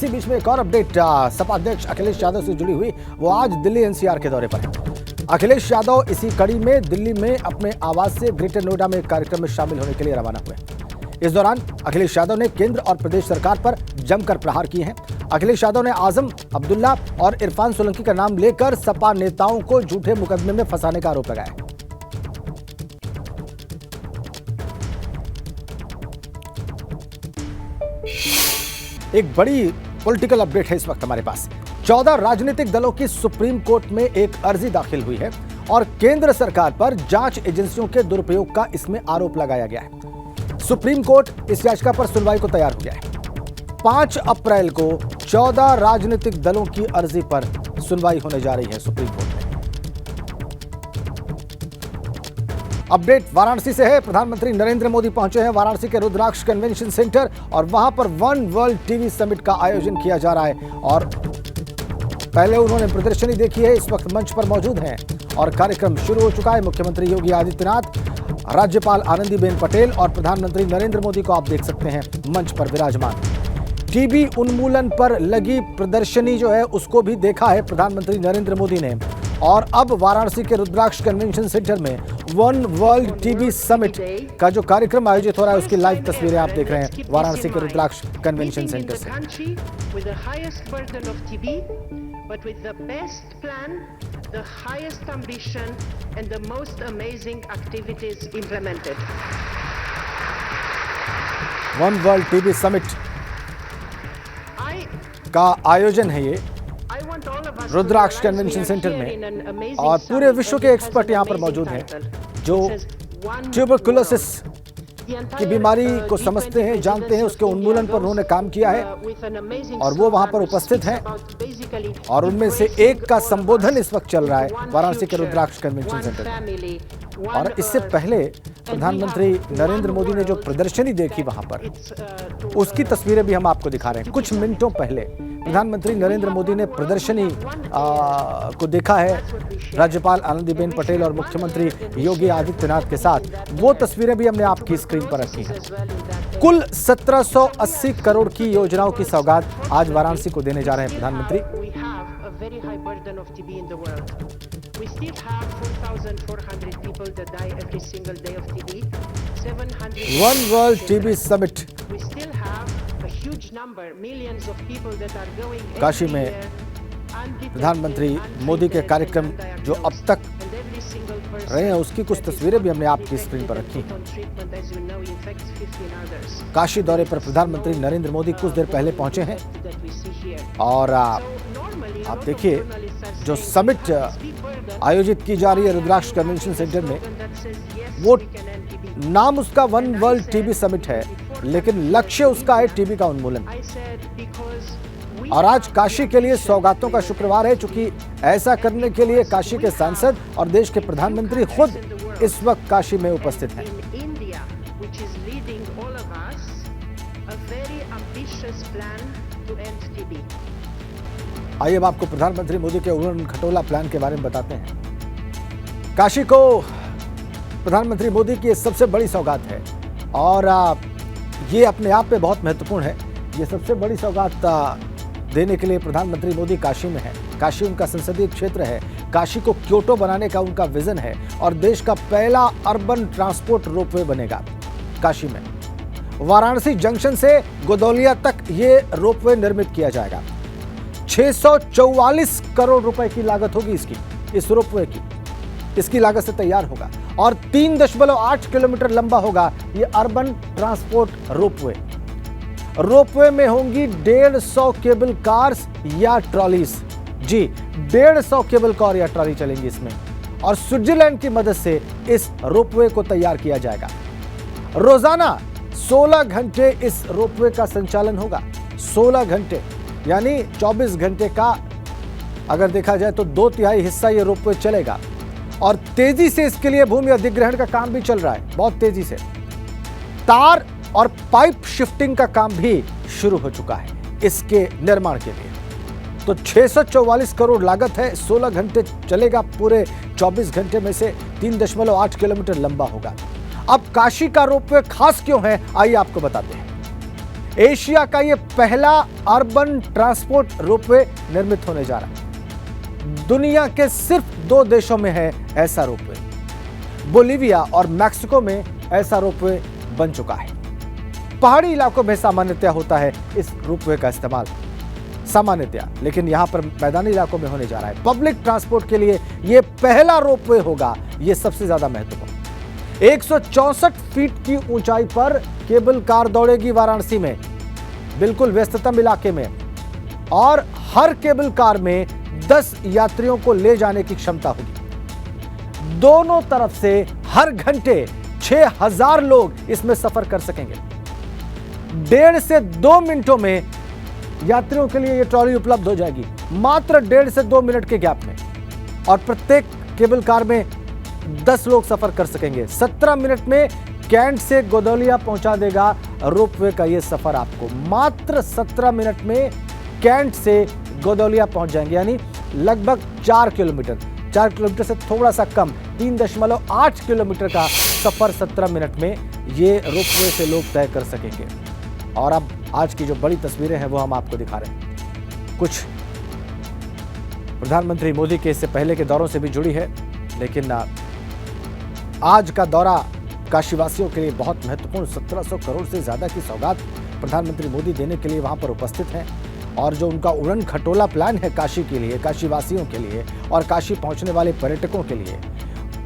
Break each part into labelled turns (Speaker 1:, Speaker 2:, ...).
Speaker 1: इसी बीच में एक और अपडेट सपा अध्यक्ष अखिलेश यादव से जुड़ी हुई, वो आज दिल्ली एनसीआर के दौरे पर है। अखिलेश यादव इसी कड़ी में दिल्ली में अपने आवास से ग्रेटर नोएडा में एक कार्यक्रम में शामिल होने के लिए रवाना हुए। इस दौरान अखिलेश यादव ने केंद्र और प्रदेश सरकार पर जमकर प्रहार किए हैं। अखिलेश यादव ने आजम अब्दुल्ला और इरफान सोलंकी का नाम लेकर सपा नेताओं को झूठे मुकदमे में फंसाने का आरोप लगाया। एक बड़ी पॉलिटिकल अपडेट है इस वक्त हमारे पास। 14 राजनीतिक दलों की सुप्रीम कोर्ट में एक अर्जी दाखिल हुई है और केंद्र सरकार पर जांच एजेंसियों के दुरुपयोग का इसमें आरोप लगाया गया है। सुप्रीम कोर्ट इस याचिका पर सुनवाई को तैयार हो गया है। 5 अप्रैल को 14 राजनीतिक दलों की अर्जी पर सुनवाई होने जा रही है सुप्रीम कोर्ट में। अपडेट वाराणसी से है। प्रधानमंत्री नरेंद्र मोदी पहुंचे हैं वाराणसी के रुद्राक्ष कन्वेंशन सेंटर और वहां पर वन वर्ल्ड टीवी समिट का आयोजन किया जा रहा है और पहले उन्होंने प्रदर्शनी देखी है, इस वक्त मंच पर मौजूद हैं और कार्यक्रम शुरू हो चुका है। मुख्यमंत्री योगी आदित्यनाथ, राज्यपाल आनंदीबेन पटेल और प्रधानमंत्री नरेंद्र मोदी को आप देख सकते हैं मंच पर विराजमान। टीबी उन्मूलन पर लगी प्रदर्शनी जो है उसको भी देखा है प्रधानमंत्री नरेंद्र मोदी ने और अब वाराणसी के रुद्राक्ष कन्वेंशन सेंटर में वन वर्ल्ड टीबी समिट का जो कार्यक्रम आयोजित हो रहा है उसकी लाइव तस्वीरें आप देख रहे हैं वाराणसी के रुद्राक्ष कन्वेंशन सेंटर से।
Speaker 2: But with the best plan, the highest ambition and the most amazing activities implemented.
Speaker 1: One world TB summit का आयोजन है ये रुद्राक्ष कन्वेंशन सेंटर में और पूरे विश्व के एक्सपर्ट यहां पर मौजूद हैं जो ट्यूबरकुलोसिस की बीमारी को समझते हैं, जानते हैं, उसके उन्मूलन पर उन्होंने काम किया है और वो वहां पर उपस्थित हैं और उनमें से एक का संबोधन इस वक्त चल रहा है वाराणसी के रुद्राक्ष कन्वेंशन सेंटर में। और इससे पहले प्रधानमंत्री नरेंद्र मोदी ने जो प्रदर्शनी देखी वहां पर उसकी तस्वीरें भी हम आपको दिखा रहे हैं। कुछ मिनटों पहले प्रधानमंत्री नरेंद्र मोदी ने प्रदर्शनी को देखा है राज्यपाल आनंदीबेन पटेल और मुख्यमंत्री योगी आदित्यनाथ के साथ। वो तस्वीरें भी हमने आपकी स्क्रीन पर रखी हैं। कुल 1780 करोड़ की योजनाओं की सौगात आज वाराणसी को देने जा रहे हैं प्रधानमंत्री। One world TB summit Kashi में प्रधानमंत्री मोदी के कार्यक्रम जो अब तक रहे हैं उसकी कुछ तस्वीरें भी हमने आपकी स्क्रीन पर रखी हैं। काशी दौरे पर प्रधानमंत्री नरेंद्र मोदी कुछ देर पहले पहुंचे हैं और आप देखिए जो समिट आयोजित की जा रही है रुद्राक्ष कन्वेंशन सेंटर में, वो नाम उसका वन वर्ल्ड टीबी समिट है लेकिन लक्ष्य उसका है टीबी का उन्मूलन। और आज काशी के लिए सौगातों का शुक्रवार है, चूंकि ऐसा करने के लिए काशी के सांसद और देश के प्रधानमंत्री खुद इस वक्त काशी में उपस्थित हैं। आइए अब आपको प्रधानमंत्री मोदी के उड़न खटोला प्लान के बारे में बताते हैं। काशी को प्रधानमंत्री मोदी की सबसे बड़ी सौगात है और ये अपने आप में बहुत महत्वपूर्ण है। ये सबसे बड़ी सौगात देने के लिए प्रधानमंत्री मोदी काशी में है। काशी उनका संसदीय क्षेत्र है। काशी को क्योटो बनाने का उनका विजन है और देश का पहला अर्बन ट्रांसपोर्ट रोपवे बनेगा काशी में। वाराणसी जंक्शन से गोदौलिया तक ये रोपवे निर्मित किया जाएगा। 644 करोड़ रुपए की लागत होगी इस रोपवे की। इसकी लागत से तैयार होगा और 3.8 किलोमीटर लंबा होगा ये अर्बन ट्रांसपोर्ट रोपवे। रोपवे में होंगी 150 केबल कार्स या ट्रॉलीज। जी 150 केबल कार या ट्रॉली चलेंगी इसमें और स्विट्जरलैंड की मदद से इस रोपवे को तैयार किया जाएगा। रोजाना 16 घंटे इस रोपवे का संचालन होगा। 16 घंटे यानी 24 घंटे का अगर देखा जाए तो 2/3 हिस्सा ये रोपवे चलेगा और तेजी से इसके लिए भूमि अधिग्रहण का काम भी चल रहा है, बहुत तेजी से। तार और पाइप शिफ्टिंग का काम भी शुरू हो चुका है इसके निर्माण के लिए। तो 644 करोड़ लागत है, 16 घंटे चलेगा, पूरे 24 घंटे में से 3.8 किलोमीटर लंबा होगा। अब काशी का रोपवे खास क्यों है, आइए आपको बताते हैं। एशिया का यह पहला अर्बन ट्रांसपोर्ट रोपवे निर्मित होने जा रहा है। दुनिया के सिर्फ 2 देशों में है ऐसा रोपवे, बोलीविया और मैक्सिको में ऐसा रोपवे बन चुका है। पहाड़ी इलाकों में सामान्यतया होता है इस रोपवे का इस्तेमाल सामान्यतया, लेकिन यहां पर मैदानी इलाकों में होने जा रहा है। पब्लिक ट्रांसपोर्ट के लिए यह पहला रोपवे होगा। यह सबसे ज्यादा महत्वपूर्ण 164 फीट की ऊंचाई पर केबल कार दौड़ेगी वाराणसी में, बिल्कुल व्यस्ततम इलाके में, और हर केबल कार में 10 यात्रियों को ले जाने की क्षमता होगी। दोनों तरफ से हर घंटे 6000 लोग इसमें सफर कर सकेंगे। 1.5 से 2 मिनटों में यात्रियों के लिए यह ट्रॉली उपलब्ध हो जाएगी, मात्र 1.5 से 2 मिनट के गैप में, और प्रत्येक केबल कार में 10 लोग सफर कर सकेंगे। 17 मिनट में कैंट से गोदौलिया पहुंचा देगा रोपवे का यह सफर आपको। मात्र 17 मिनट में कैंट से गोदौलिया पहुंच जाएंगे, यानी लगभग 4 किलोमीटर, 4 किलोमीटर से थोड़ा सा कम, 3.8 किलोमीटर का सफर 17 मिनट में ये रोपवे से लोग तय कर सकेंगे। और अब आज की जो बड़ी तस्वीरें हैं वो हम आपको दिखा रहे हैं। कुछ प्रधानमंत्री मोदी के इससे पहले के दौरों से भी जुड़ी है, लेकिन आज का दौरा काशीवासियों के लिए बहुत महत्वपूर्ण। 1700 करोड़ से ज्यादा की सौगात प्रधानमंत्री मोदी देने के लिए वहां पर उपस्थित हैं, और जो उनका उड़न खटोला प्लान है काशी के लिए, काशीवासियों के लिए और काशी पहुंचने वाले पर्यटकों के लिए,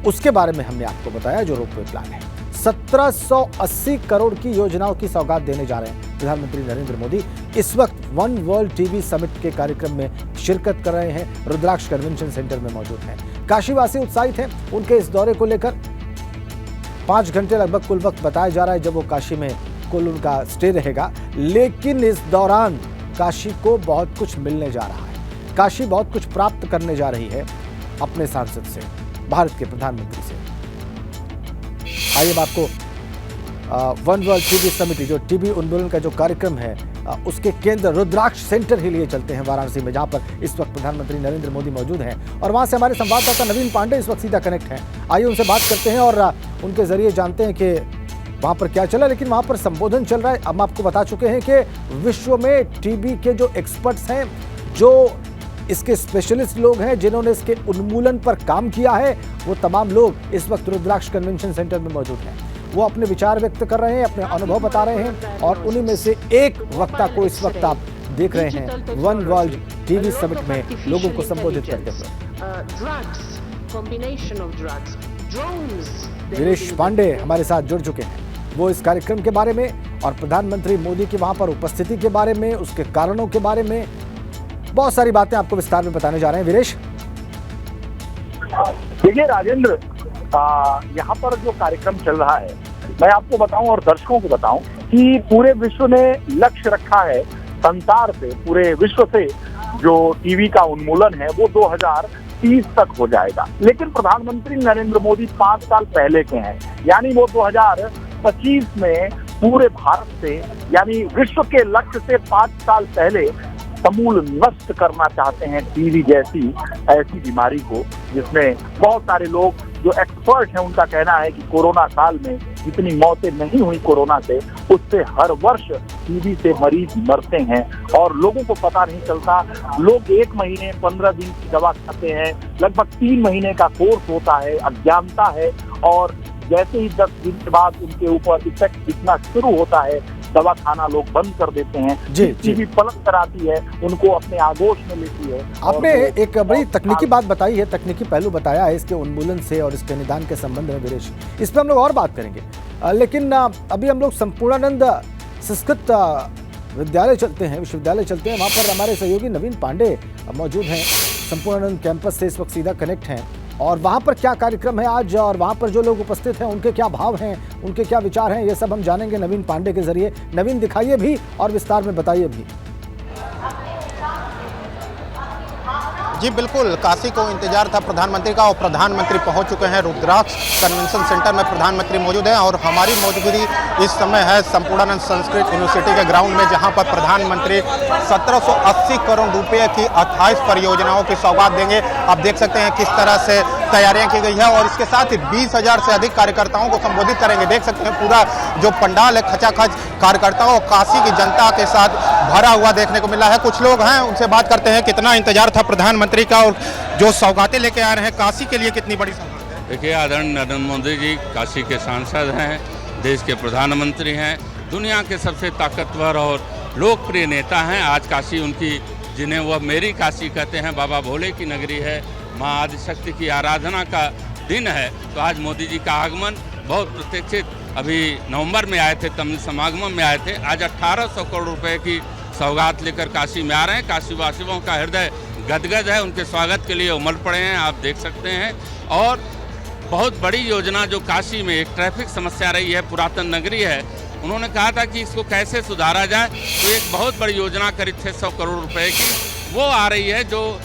Speaker 1: उसके बारे में हमने आपको बताया। जो रोपवे प्लान है, 1780 करोड़ की योजनाओं की सौगात देने जा रहे हैं प्रधानमंत्री नरेंद्र मोदी। इस वक्त वन वर्ल्ड टीवी समिट के कार्यक्रम में शिरकत कर रहे हैं, रुद्राक्ष कन्वेंशन सेंटर में मौजूद हैं। काशीवासी उत्साहित हैं उनके इस दौरे को लेकर। 5 घंटे लगभग कुल वक्त बताया जा रहा है जब वो काशी में कुल उनका स्टे रहेगा, लेकिन इस दौरान काशी को बहुत कुछ मिलने जा रहा है। काशी बहुत कुछ प्राप्त करने जा रही है अपने सांसद से, भारत के प्रधानमंत्री से। आइए अब आपको वन वर्ल्ड टीवी समिति, जो टीबी उन्मूलन का जो कार्यक्रम है, उसके केंद्र रुद्राक्ष सेंटर ही लिए चलते हैं वाराणसी में, जहां पर इस वक्त प्रधानमंत्री नरेंद्र मोदी मौजूद हैं। और वहां से हमारे संवाददाता नवीन पांडे इस वक्त सीधा कनेक्ट हैं। आइए उनसे बात करते हैं और उनके जरिए जानते हैं कि वहां पर क्या चला। लेकिन वहां पर संबोधन चल रहा है। हम आपको बता चुके हैं कि विश्व में टीबी के जो एक्सपर्ट्स हैं, जो इसके स्पेशलिस्ट लोग हैं, जिन्होंने इसके उन्मूलन पर काम किया है, वो तमाम लोग इस वक्त रुद्राक्ष कन्वेंशन सेंटर में मौजूद हैं। वो अपने विचार व्यक्त कर रहे हैं, अपने अनुभव बता रहे हैं, और उन्हीं में से एक वक्ता को इस वक्त आप देख रहे हैं वन वर्ल्ड टीवी समिट में लोगों को संबोधित करते हुए। वीरेश पांडे हमारे साथ जुड़ चुके हैं। वो इस कार्यक्रम के बारे में और प्रधानमंत्री मोदी की वहां पर उपस्थिति के बारे में, उसके कारणों के बारे में बहुत सारी बातें आपको विस्तार में बताने जा रहे हैं। वीरेश,
Speaker 3: देखिए राजेंद्र, यहाँ पर जो कार्यक्रम चल रहा है, मैं आपको बताऊं और दर्शकों को बताऊं कि पूरे विश्व ने लक्ष्य रखा है संसार से, पूरे विश्व से जो टीवी का उन्मूलन है वो 2030 तक हो जाएगा। लेकिन प्रधानमंत्री नरेंद्र मोदी 5 साल पहले के हैं, यानी वो 2025 में पूरे भारत से, यानी विश्व के लक्ष्य से 5 साल पहले समूल नष्ट करना चाहते हैं टीवी जैसी ऐसी बीमारी को, जिसमें बहुत सारे लोग जो एक्सपर्ट हैं उनका कहना है कि कोरोना काल में जितनी मौतें नहीं हुई कोरोना से, उससे हर वर्ष टीबी से मरीज मरते हैं और लोगों को पता नहीं चलता। लोग 1 महीने 15 दिन की दवा खाते हैं, लगभग 3 महीने का कोर्स होता है, अज्ञानता है, और जैसे ही 10 दिन के बाद उनके ऊपर इफेक्ट दिखना शुरू होता है, दवा खाना लोग बंद कर देते हैं। टीबी पलट कर आती है, उनको अपने आगोश में लेती है।
Speaker 1: आपने एक बड़ी तकनीकी बात बताई है, तकनीकी पहलू बताया है इसके उन्मूलन से और इसके निदान के संबंध में। वीरेश, इस पर हम लोग और बात करेंगे, लेकिन अभी हम लोग संपूर्णानंद संस्कृत विद्यालय चलते हैं, विश्वविद्यालय चलते हैं। वहाँ पर हमारे सहयोगी नवीन पांडे मौजूद हैं, संपूर्णानंद कैंपस से इस वक्त सीधा कनेक्ट हैं। और वहाँ पर क्या कार्यक्रम है आज, और वहाँ पर जो लोग उपस्थित हैं उनके क्या भाव हैं, उनके क्या विचार हैं, ये सब हम जानेंगे नवीन पांडे के जरिए। नवीन, दिखाइए भी और विस्तार में बताइए भी।
Speaker 4: जी बिल्कुल, काशी को इंतजार था प्रधानमंत्री का, और प्रधानमंत्री पहुंच चुके हैं। रुद्राक्ष कन्वेंशन सेंटर में प्रधानमंत्री मौजूद हैं, और हमारी मौजूदगी इस समय है संपूर्णानंद संस्कृत यूनिवर्सिटी के ग्राउंड में, जहां पर प्रधानमंत्री 1780 करोड़ रुपए की 28 परियोजनाओं की सौगात देंगे। आप देख सकते हैं किस तरह से तैयारियां की गई है और इसके साथ ही 20,000 से अधिक कार्यकर्ताओं को संबोधित करेंगे। देख सकते हैं पूरा जो पंडाल है खचाखच कार्यकर्ताओं और काशी की जनता के साथ भरा हुआ देखने को मिला है। कुछ लोग हैं, उनसे बात करते हैं कितना इंतजार था प्रधानमंत्री का और जो सौगातें लेके आ रहे हैं काशी के लिए कितनी बड़ी सौगात है?
Speaker 5: देखिए, आदरणीय नरेंद्र मोदी जी काशी के सांसद हैं, देश के प्रधानमंत्री हैं, दुनिया के सबसे ताकतवर और लोकप्रिय नेता हैं। आज काशी उनकी, जिन्हें वह मेरी काशी कहते हैं, बाबा भोले की नगरी है, माँ आदिशक्ति की आराधना का दिन है। तो आज मोदी जी का आगमन बहुत प्रतीक्षित, अभी नवंबर में आए थे, तमिल समागम में आए थे, आज 1800 करोड़ रुपए की सौगात लेकर काशी में आ रहे हैं। काशी वासियों का हृदय गदगद है, उनके स्वागत के लिए उमड़ पड़े हैं, आप देख सकते हैं। और बहुत बड़ी योजना जो काशी में एक ट्रैफिक समस्या रही है, पुरातन नगरी है, उन्होंने कहा था कि इसको कैसे सुधारा जाए, तो एक बहुत बड़ी योजना करीब 600 करोड़ रुपए की वो आ रही है, जो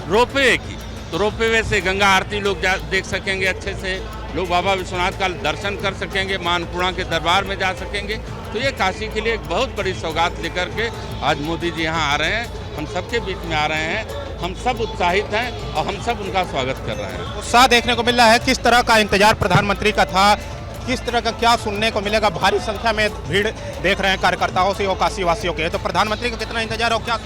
Speaker 5: रोपवे की। तो रोपवे से गंगा आरती लोग देख सकेंगे, अच्छे से लोग बाबा विश्वनाथ का दर्शन कर सकेंगे, मां अन्नपूर्णा के दरबार में जा सकेंगे। तो ये काशी के लिए एक बहुत बड़ी सौगात लेकर के आज मोदी जी यहाँ आ रहे हैं, हम सबके बीच में आ रहे हैं। हम सब उत्साहित हैं और हम सब उनका स्वागत कर रहे हैं।
Speaker 4: उत्साह देखने को मिल रहा है। किस तरह का इंतजार प्रधानमंत्री का था, किस तरह का क्या सुनने को मिलेगा? भारी संख्या में भीड़ देख रहे हैं कार्यकर्ताओं से और काशी वासियों के, तो प्रधानमंत्री का कितना इंतजार और क्या?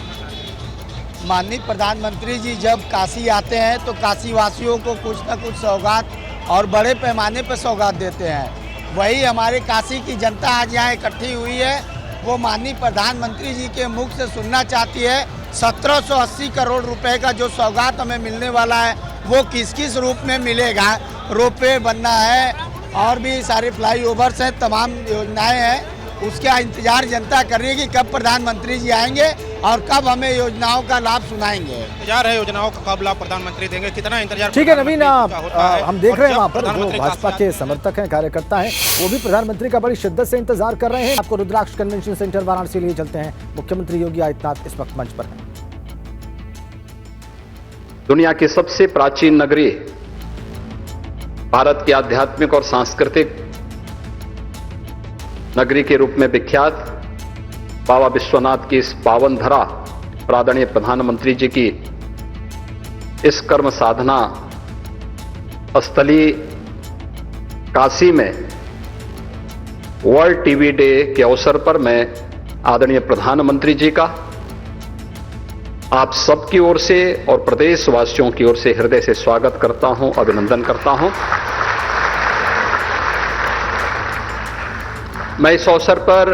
Speaker 6: माननीय प्रधानमंत्री जी जब काशी आते हैं तो काशी वासियों को कुछ न कुछ सौगात और बड़े पैमाने पर सौगात देते हैं। वही हमारे काशी की जनता आज यहाँ इकट्ठी हुई है, वो माननीय प्रधानमंत्री जी के मुख से सुनना चाहती है 1780 करोड़ रुपए का जो सौगात हमें मिलने वाला है वो किस किस रूप में मिलेगा। रोपवे बनना है और भी सारे फ्लाईओवर्स हैं, तमाम योजनाएं हैं, उसका इंतजार जनता कर रही है कि कब प्रधानमंत्री जी आएंगे और कब हमें योजनाओं का लाभ सुनाएंगे।
Speaker 4: इंतजार है योजनाओं का कब लाभ प्रधानमंत्री देंगे, कितना इंतजार?
Speaker 1: ठीक है नवीन, हम देख रहे हैं वहाँ पर जो
Speaker 4: प्रधानमंत्री
Speaker 1: भाजपा के समर्थक हैं, कार्यकर्ता हैं, वो भी प्रधानमंत्री का बड़ी शिद्दत से इंतजार कर रहे हैं। आपको रुद्राक्ष कन्वेंशन सेंटर वाराणसी लिए चलते हैं। मुख्यमंत्री योगी आदित्यनाथ इस वक्त मंच पर हैं।
Speaker 7: दुनिया की सबसे प्राचीन नगरी, भारत की आध्यात्मिक और सांस्कृतिक नगरी के रूप में विख्यात बाबा विश्वनाथ की इस पावन धरा पर आदरणीय प्रधानमंत्री जी की इस कर्म साधना स्थली काशी में वर्ल्ड टीबी डे के अवसर पर मैं आदरणीय प्रधानमंत्री जी का आप सबकी ओर से और प्रदेशवासियों की ओर से हृदय से स्वागत करता हूं, अभिनंदन करता हूं। मैं इस अवसर पर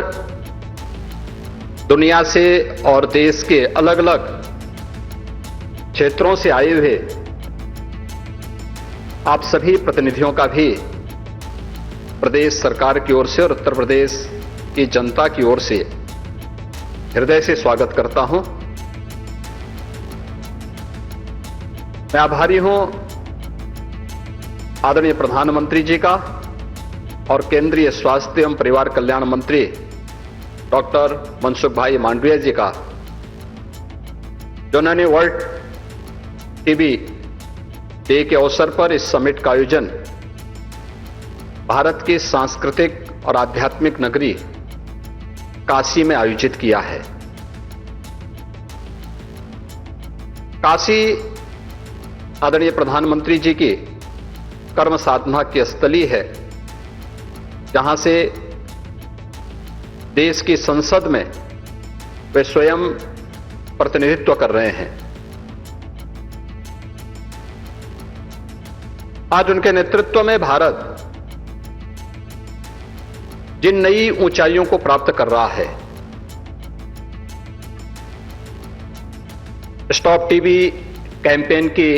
Speaker 7: दुनिया से और देश के अलग अलग क्षेत्रों से आए हुए आप सभी प्रतिनिधियों का भी प्रदेश सरकार की ओर से और उत्तर प्रदेश की जनता की ओर से हृदय से स्वागत करता हूं। मैं आभारी हूं आदरणीय प्रधानमंत्री जी का और केंद्रीय स्वास्थ्य एवं परिवार कल्याण मंत्री डॉक्टर मनसुख भाई मांडविया जी का, जिन्होंने वर्ल्ड टीबी डे के अवसर पर इस समिट का आयोजन भारत की सांस्कृतिक और आध्यात्मिक नगरी काशी में आयोजित किया है। काशी आदरणीय प्रधानमंत्री जी की कर्म साधना की स्थली है, जहां से देश की संसद में वे स्वयं प्रतिनिधित्व कर रहे हैं। आज उनके नेतृत्व में भारत जिन नई ऊंचाइयों को प्राप्त कर रहा है, स्टॉप टीबी कैंपेन की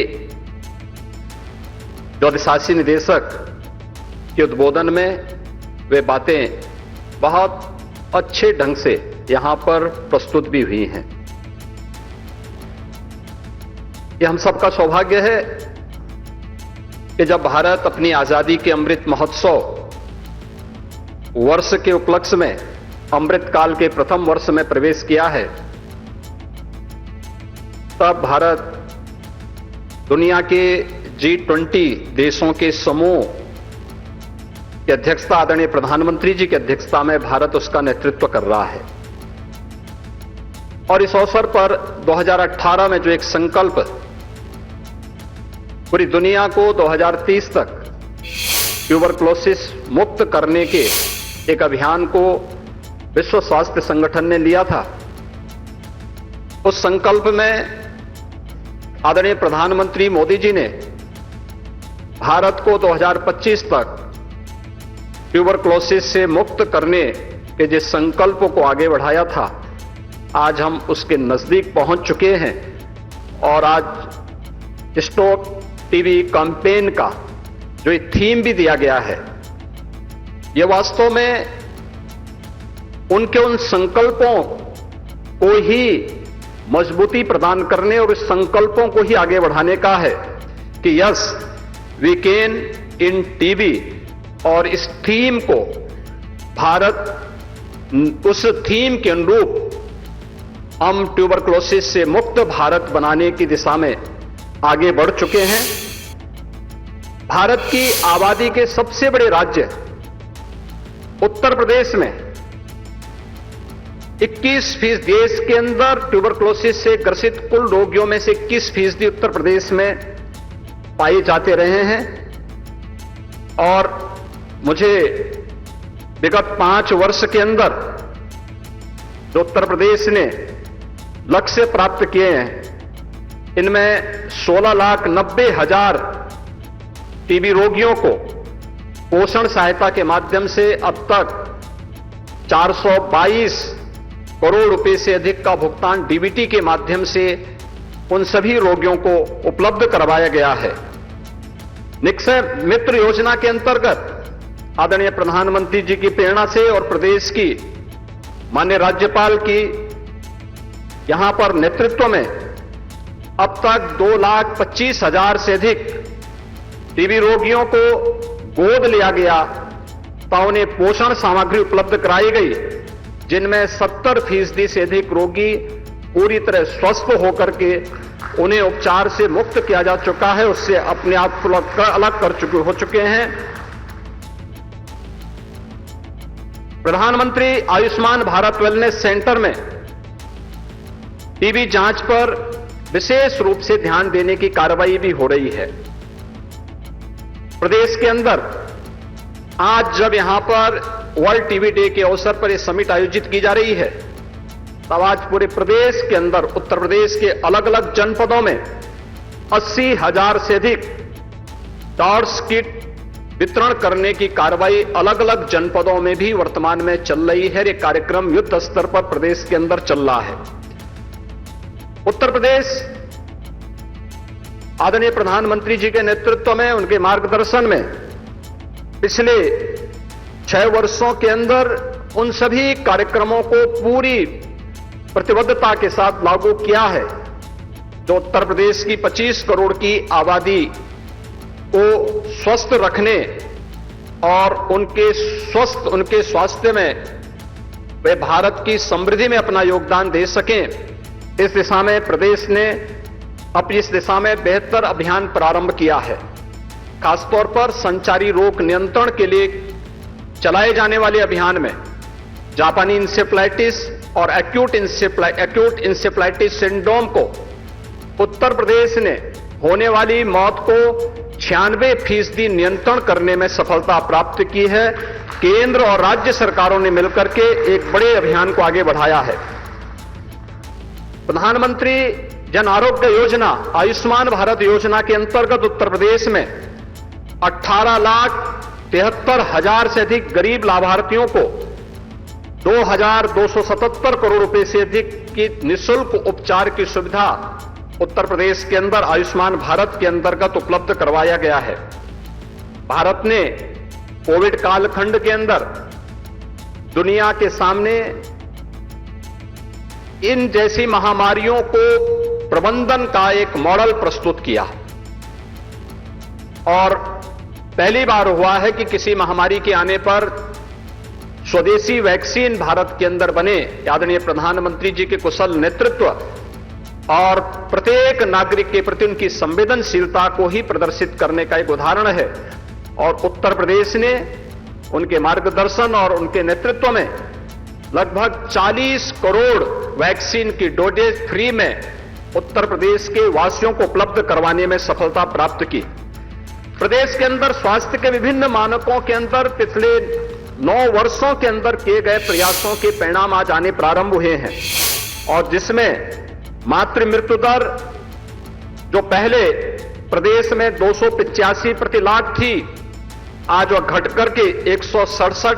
Speaker 7: जो अधिशासी निदेशक के उद्बोधन में वे बातें बहुत अच्छे ढंग से यहां पर प्रस्तुत भी हुई हैं। यह हम सबका सौभाग्य है कि जब भारत अपनी आजादी के अमृत महोत्सव वर्ष के उपलक्ष्य में अमृत काल के प्रथम वर्ष में प्रवेश किया है, तब भारत दुनिया के G20 देशों के समूह की अध्यक्षता आदरणीय प्रधानमंत्री जी की अध्यक्षता में भारत उसका नेतृत्व कर रहा है। और इस अवसर पर 2018 में जो एक संकल्प पूरी दुनिया को 2030 तक ट्यूबरक्लोसिस मुक्त करने के एक अभियान को विश्व स्वास्थ्य संगठन ने लिया था। उस संकल्प में आदरणीय प्रधानमंत्री मोदी जी ने भारत को 2025 तक ट्यूबरक्लोसिस से मुक्त करने के जिस संकल्प को आगे बढ़ाया था, आज हम उसके नजदीक पहुंच चुके हैं। और आज स्टॉप टीबी कैंपेन का जो एक थीम भी दिया गया है, यह वास्तव में उनके उन संकल्पों को ही मजबूती प्रदान करने और इस संकल्पों को ही आगे बढ़ाने का है कि yes we can end TB. और इस थीम को भारत उस थीम के अनुरूप हम ट्यूबरक्लोसिस से मुक्त भारत बनाने की दिशा में आगे बढ़ चुके हैं। भारत की आबादी के सबसे बड़े राज्य उत्तर प्रदेश में 21% देश के अंदर ट्यूबरक्लोसिस से ग्रसित कुल रोगियों में से 21% उत्तर प्रदेश में पाए जाते रहे हैं। और मुझे विगत 5 वर्ष के अंदर जो उत्तर प्रदेश ने लक्ष्य प्राप्त किए हैं, इनमें 16,90,000 टीबी रोगियों को पोषण सहायता के माध्यम से अब तक 422 करोड़ रुपए से अधिक का भुगतान डीबीटी के माध्यम से उन सभी रोगियों को उपलब्ध करवाया गया है। निक्षय मित्र योजना के अंतर्गत आदरणीय प्रधानमंत्री जी की प्रेरणा से और प्रदेश की माननीय राज्यपाल की यहां पर नेतृत्व में अब तक 2,25,000 से अधिक टीबी रोगियों को गोद लिया गया, तो उन्हें पोषण सामग्री उपलब्ध कराई गई, जिनमें 70% से अधिक रोगी पूरी तरह स्वस्थ होकर के उन्हें उपचार से मुक्त किया जा चुका है, उससे अपने आप को अलग हो चुके हैं। प्रधानमंत्री आयुष्मान भारत वेलनेस सेंटर में टीबी जांच पर विशेष रूप से ध्यान देने की कार्रवाई भी हो रही है। प्रदेश के अंदर आज जब यहां पर वर्ल्ड टीबी डे के अवसर पर यह समिट आयोजित की जा रही है, तब आज पूरे प्रदेश के अंदर उत्तर प्रदेश के अलग अलग जनपदों में 80,000 से अधिक डॉट्स किट वितरण करने की कार्रवाई अलग अलग जनपदों में भी वर्तमान में चल रही है। यह कार्यक्रम युद्ध स्तर पर प्रदेश के अंदर चल रहा है। उत्तर प्रदेश आदरणीय प्रधानमंत्री जी के नेतृत्व में, उनके मार्गदर्शन में पिछले 6 वर्षों के अंदर उन सभी कार्यक्रमों को पूरी प्रतिबद्धता के साथ लागू किया है जो उत्तर प्रदेश की 25 करोड़ की आबादी को स्वस्थ रखने और उनके स्वास्थ्य में वे भारत की समृद्धि में अपना योगदान दे सकें, इस दिशा में प्रदेश ने अपनी इस दिशा में बेहतर अभियान प्रारंभ किया है। खासतौर पर संचारी रोग नियंत्रण के लिए चलाए जाने वाले अभियान में जापानी इंसेफ्लाइटिस और एक्यूट इंसेफ्लाइटिस सिंड्रोम को उत्तर प्रदेश ने होने वाली मौत को 96% नियंत्रण करने में सफलता प्राप्त की है। केंद्र और राज्य सरकारों ने मिलकर के एक बड़े अभियान को आगे बढ़ाया है। प्रधानमंत्री जन आरोग्य योजना, आयुष्मान भारत योजना के अंतर्गत उत्तर प्रदेश में 18,73,000 से अधिक गरीब लाभार्थियों को 2,277 करोड़ रुपए से अधिक की निःशुल्क उपचार की सुविधा उत्तर प्रदेश के अंदर आयुष्मान भारत के अंतर्गत उपलब्ध करवाया गया है। भारत ने कोविड कालखंड के अंदर दुनिया के सामने इन जैसी महामारियों को प्रबंधन का एक मॉडल प्रस्तुत किया और पहली बार हुआ है कि किसी महामारी के आने पर स्वदेशी वैक्सीन भारत के अंदर बने। आदरणीय प्रधानमंत्री जी के कुशल नेतृत्व और प्रत्येक नागरिक के प्रति उनकी संवेदनशीलता को ही प्रदर्शित करने का एक उदाहरण है। और उत्तर प्रदेश ने उनके मार्गदर्शन और उनके नेतृत्व में लगभग 40 करोड़ वैक्सीन की डोजेज फ्री में उत्तर प्रदेश के वासियों को उपलब्ध करवाने में सफलता प्राप्त की। प्रदेश के अंदर स्वास्थ्य के विभिन्न मानकों के अंदर पिछले 9 वर्षों के अंदर किए गए प्रयासों के परिणाम आज आने प्रारंभ हुए हैं और जिसमें मातृ मृत्यु दर जो पहले प्रदेश में 285 प्रति लाख थी, आज वह घट करके 167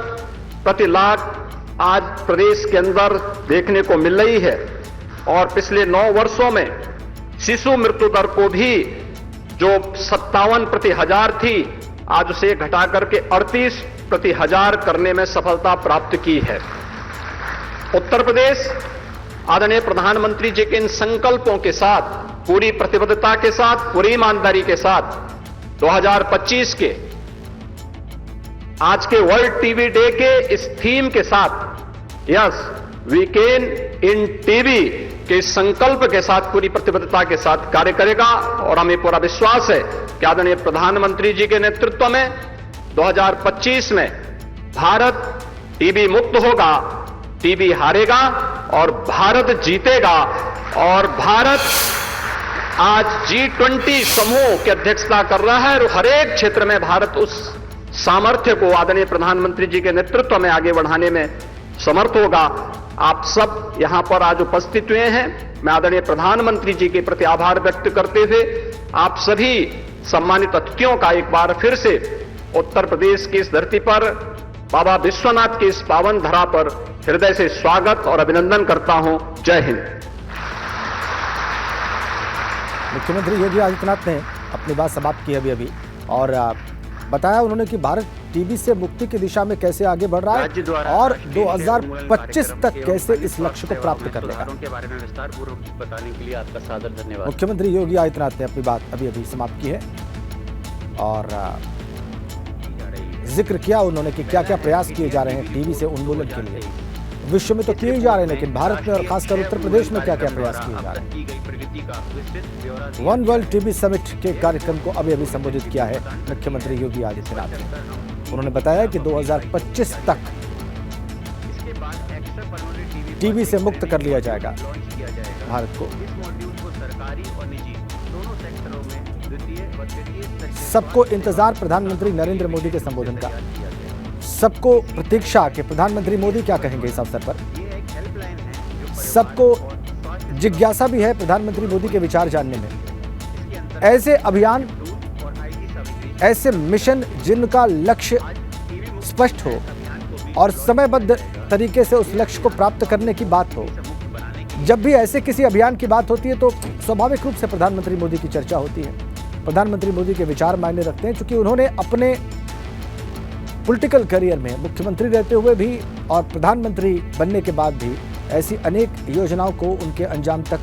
Speaker 7: प्रति लाख आज प्रदेश के अंदर देखने को मिल रही है और पिछले 9 वर्षों में शिशु मृत्यु दर को भी जो 57 प्रति हजार थी, आज उसे घटा करके 38 प्रति हजार करने में सफलता प्राप्त की है। उत्तर प्रदेश आदरणीय प्रधानमंत्री जी के इन संकल्पों के साथ, पूरी प्रतिबद्धता के साथ, पूरी ईमानदारी के साथ 2025 के आज के वर्ल्ड टीबी डे के इस थीम के साथ yes we can end TB के संकल्प के साथ, पूरी प्रतिबद्धता के साथ कार्य करेगा और हमें पूरा विश्वास है कि आदरणीय प्रधानमंत्री जी के नेतृत्व में 2025 में भारत टीबी मुक्त होगा, टीबी हारेगा और भारत जीतेगा। और भारत आज G20 समूह की अध्यक्षता कर रहा है और हर एक क्षेत्र में भारत उस सामर्थ्य को आदरणीय प्रधानमंत्री जी के नेतृत्व में आगे बढ़ाने में समर्थ होगा। आप सब यहां पर आज उपस्थित हुए हैं। मैं आदरणीय प्रधानमंत्री जी के प्रति आभार व्यक्त करते हुए आप सभी सम्मानित अतिथियों का एक बार फिर से उत्तर प्रदेश की इस धरती पर बाबा विश्वनाथ की इस पावन धरा पर हृदय से स्वागत और अभिनंदन करता हूं। जय हिंद।
Speaker 1: मुख्यमंत्री योगी आदित्यनाथ ने अपनी बात समाप्त की अभी और बताया उन्होंने कि भारत टीबी से मुक्ति की दिशा में कैसे आगे बढ़ रहा है और 2025 तक कैसे इस लक्ष्य को प्राप्त कर लेगा।
Speaker 8: के बारे में विस्तार पूर्वक बताने के लिए आपका सादर धन्यवाद।
Speaker 1: मुख्यमंत्री योगी आदित्यनाथ ने अपनी बात अभी समाप्त की है और जिक्र किया उन्होंने कि क्या क्या प्रयास किए जा रहे हैं टीबी से उन्मूलन के लिए। विश्व में तो किए जा रहे हैं, लेकिन भारत में और खासकर उत्तर प्रदेश में क्या क्या प्रयास किए जा रहे हैं। वन वर्ल्ड टीबी समिट के कार्यक्रम को अभी संबोधित किया है मुख्यमंत्री योगी आदित्यनाथ ने। उन्होंने बताया कि 2025 तक टीबी से मुक्त कर लिया जाएगा भारत को। सबको इंतजार प्रधानमंत्री नरेंद्र मोदी के संबोधन का, सबको प्रतीक्षा कि प्रधानमंत्री मोदी क्या कहेंगे इस अवसर पर। सबको जिज्ञासा भी है प्रधानमंत्री मोदी के विचार जानने में। ऐसे अभियान, ऐसे मिशन जिनका लक्ष्य स्पष्ट हो और समयबद्ध तरीके से उस लक्ष्य को प्राप्त करने की बात हो। जब भी ऐसे किसी अभियान की बात होती है तो स्वाभाविक रूप से प्रधानमंत्री मोदी की चर्चा होती है। प्रधानमंत्री मोदी के विचार मायने रखते हैं, क्योंकि उन्होंने अपने पॉलिटिकल करियर में मुख्यमंत्री रहते हुए भी और प्रधानमंत्री बनने के बाद भी ऐसी अनेक योजनाओं को उनके अंजाम तक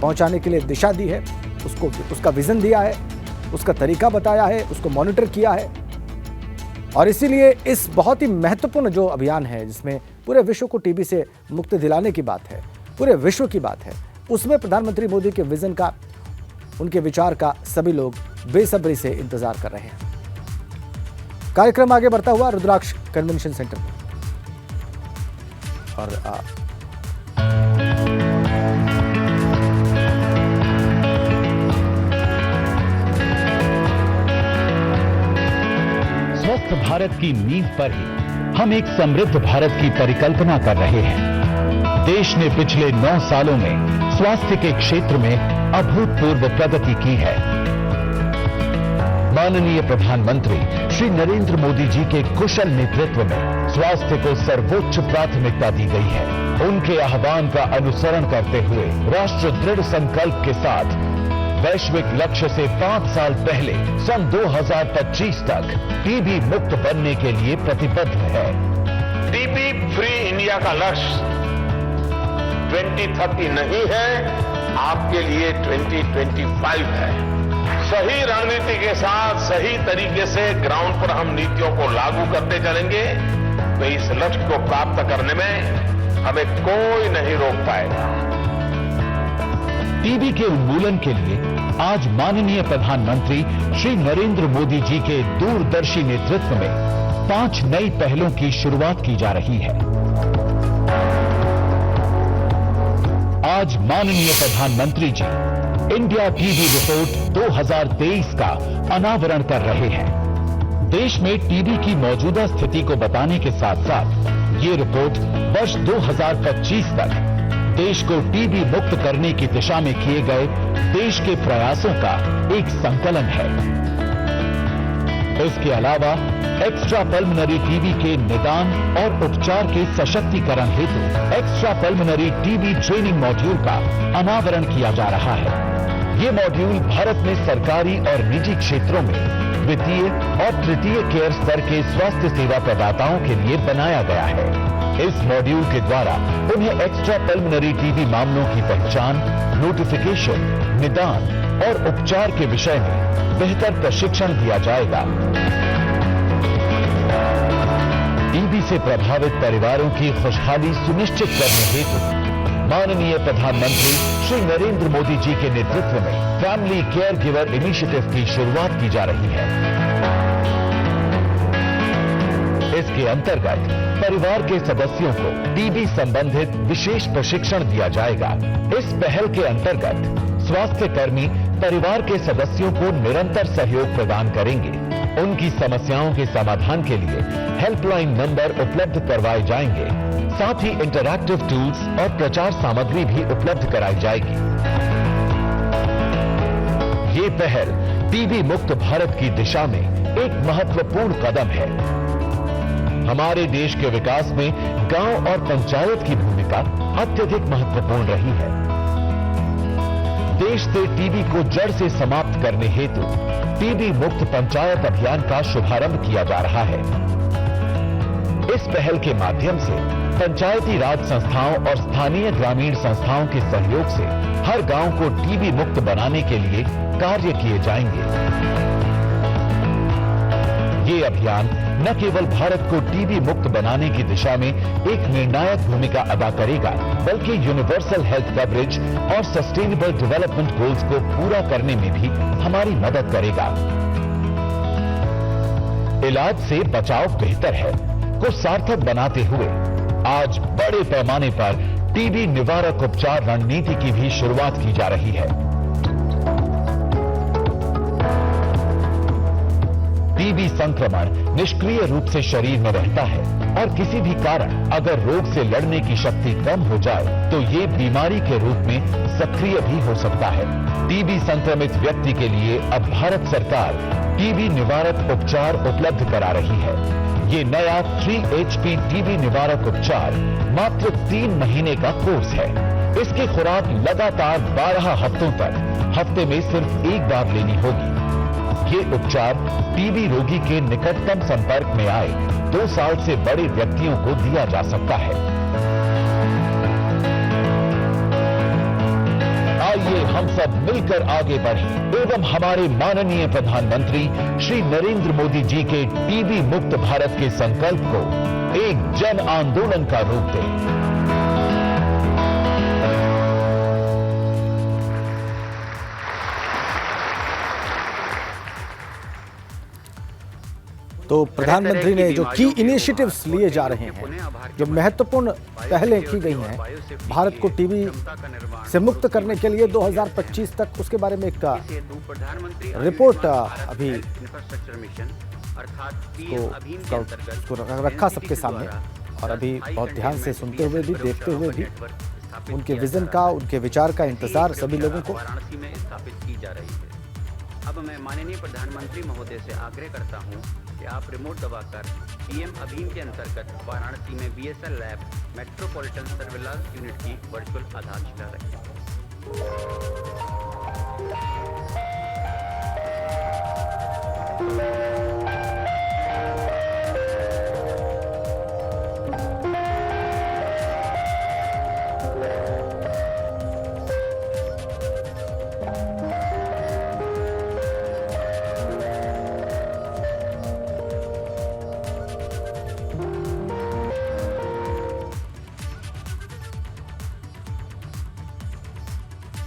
Speaker 1: पहुंचाने के लिए दिशा दी है, उसका विजन दिया है, उसका तरीका बताया है, उसको मॉनिटर किया है। और इसीलिए इस बहुत ही महत्वपूर्ण जो अभियान है, जिसमें पूरे विश्व को टीबी से मुक्ति दिलाने की बात है, पूरे विश्व की बात है, उसमें प्रधानमंत्री मोदी के विजन का, उनके विचार का सभी लोग बेसब्री से इंतजार कर रहे हैं। कार्यक्रम आगे बढ़ता हुआ रुद्राक्ष कन्वेंशन सेंटर में और
Speaker 9: स्वस्थ भारत की नींव पर ही हम एक समृद्ध भारत की परिकल्पना कर रहे हैं। देश ने पिछले 9 सालों में स्वास्थ्य के क्षेत्र में अभूतपूर्व प्रगति की है। माननीय प्रधानमंत्री श्री नरेंद्र मोदी जी के कुशल नेतृत्व में स्वास्थ्य को सर्वोच्च प्राथमिकता दी गई है। उनके आह्वान का अनुसरण करते हुए राष्ट्र दृढ़ संकल्प के साथ वैश्विक लक्ष्य से 5 साल पहले सन 2025 तक टीबी मुक्त बनने के लिए प्रतिबद्ध है।
Speaker 10: टीबी फ्री इंडिया का लक्ष्य 2030 नहीं है, आपके लिए 2025 है। सही रणनीति के साथ सही तरीके से ग्राउंड पर हम नीतियों को लागू करते चलेंगे तो इस लक्ष्य को प्राप्त करने में हमें कोई नहीं रोक पाएगा।
Speaker 9: टीबी के उन्मूलन के लिए आज माननीय प्रधानमंत्री श्री नरेंद्र मोदी जी के दूरदर्शी नेतृत्व में 5 नई पहलों की शुरुआत की जा रही है। आज माननीय प्रधानमंत्री जी इंडिया टीबी रिपोर्ट 2023 का अनावरण कर रहे हैं। देश में टीबी की मौजूदा स्थिति को बताने के साथ साथ ये रिपोर्ट वर्ष 2025 तक देश को टीबी मुक्त करने की दिशा में किए गए देश के प्रयासों का एक संकलन है। इसके अलावा एक्स्ट्रा पल्मोनरी टीबी के निदान और उपचार के सशक्तिकरण हेतु extra pulmonary TB training module का अनावरण किया जा रहा है। ये मॉड्यूल भारत में सरकारी और निजी क्षेत्रों में द्वितीय और तृतीय केयर स्तर के स्वास्थ्य सेवा प्रदाताओं के लिए बनाया गया है। इस मॉड्यूल के द्वारा उन्हें एक्स्ट्रा पल्मोनरी टीबी मामलों की पहचान, नोटिफिकेशन, निदान और उपचार के विषय में बेहतर प्रशिक्षण दिया जाएगा। टीबी से प्रभावित परिवारों की खुशहाली सुनिश्चित करने हेतु माननीय प्रधानमंत्री श्री नरेंद्र मोदी जी के नेतृत्व में फैमिली केयर गिवर इनिशिएटिव की शुरुआत की जा रही है। इसके अंतर्गत परिवार के सदस्यों को टीबी संबंधित विशेष प्रशिक्षण दिया जाएगा। इस पहल के अंतर्गत स्वास्थ्य कर्मी परिवार के सदस्यों को निरंतर सहयोग प्रदान करेंगे। उनकी समस्याओं के समाधान के लिए हेल्पलाइन नंबर उपलब्ध करवाए जाएंगे। साथ ही इंटरैक्टिव टूल्स और प्रचार सामग्री भी उपलब्ध कराई जाएगी। ये पहल टीबी मुक्त भारत की दिशा में एक महत्वपूर्ण कदम है। हमारे देश के विकास में गांव और पंचायत की भूमिका अत्यधिक महत्वपूर्ण रही है। देश से टीबी को जड़ से समाप्त करने हेतु टीबी मुक्त पंचायत अभियान का शुभारंभ किया जा रहा है। इस पहल के माध्यम से पंचायती राज संस्थाओं और स्थानीय ग्रामीण संस्थाओं के सहयोग से हर गांव को टीबी मुक्त बनाने के लिए कार्य किए जाएंगे। ये अभियान न केवल भारत को टीबी मुक्त बनाने की दिशा में एक निर्णायक भूमिका अदा करेगा, बल्कि यूनिवर्सल हेल्थ कवरेज और सस्टेनेबल डेवलपमेंट गोल्स को पूरा करने में भी हमारी मदद करेगा। इलाज से बचाव बेहतर है को सार्थक बनाते हुए आज बड़े पैमाने पर टीबी निवारक उपचार रणनीति की भी शुरुआत की जा रही है। टीबी संक्रमण निष्क्रिय रूप से शरीर में रहता है और किसी भी कारण अगर रोग से लड़ने की शक्ति कम हो जाए तो ये बीमारी के रूप में सक्रिय भी हो सकता है। टीबी संक्रमित व्यक्ति के लिए अब भारत सरकार टीबी निवारक उपचार उपलब्ध करा रही है। ये नया 3HP टीबी निवारक उपचार मात्र 3 महीने का कोर्स है। इसकी खुराक लगातार 12 हफ्तों तक हफ्ते में सिर्फ एक बार लेनी होगी। ये उपचार टीबी रोगी के निकटतम संपर्क में आए 2 साल से बड़े व्यक्तियों को दिया जा सकता है। आइए हम सब मिलकर आगे बढ़ें एवं हमारे माननीय प्रधानमंत्री श्री नरेंद्र मोदी जी के टीबी मुक्त भारत के संकल्प को एक जन आंदोलन का रूप दें।
Speaker 1: तो प्रधानमंत्री ने जो की इनिशिएटिव्स लिए जा रहे हैं, जो महत्वपूर्ण पहलें की गई हैं भारत को टीबी से मुक्त करने के लिए 2025 तक, उसके बारे में एक रिपोर्ट अभी को रखा सबके सामने और अभी बहुत ध्यान से सुनते हुए भी, देखते हुए भी उनके विजन का, उनके विचार का इंतजार सभी लोगों को।
Speaker 8: वाराणसी में स्थापित की जा रही है। अब मैं माननीय प्रधानमंत्री महोदय से आग्रह करता हूं कि आप रिमोट दबाकर पीएम अभियान के अंतर्गत वाराणसी में BSL lab metropolitan surveillance unit की वर्चुअल आधारशिला रखें।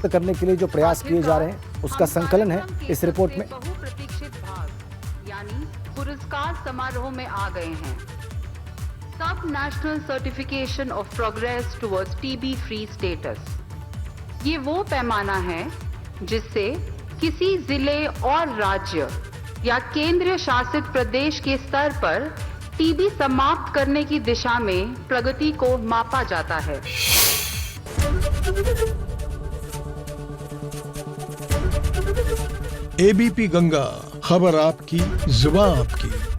Speaker 1: करने के लिए जो प्रयास किए जा रहे हैं उसका संकलन है इस रिपोर्ट में।
Speaker 11: बहुप्रतीक्षित भाग यानी पुरस्कार समारोह में आ गए हैं। सब national certification of progress towards TB free status. ये वो पैमाना है जिससे किसी जिले और राज्य या केंद्र शासित प्रदेश के स्तर पर टीबी समाप्त करने की दिशा में प्रगति को मापा जाता है।
Speaker 12: एबीपी गंगा, खबर आपकी, जुबान आपकी।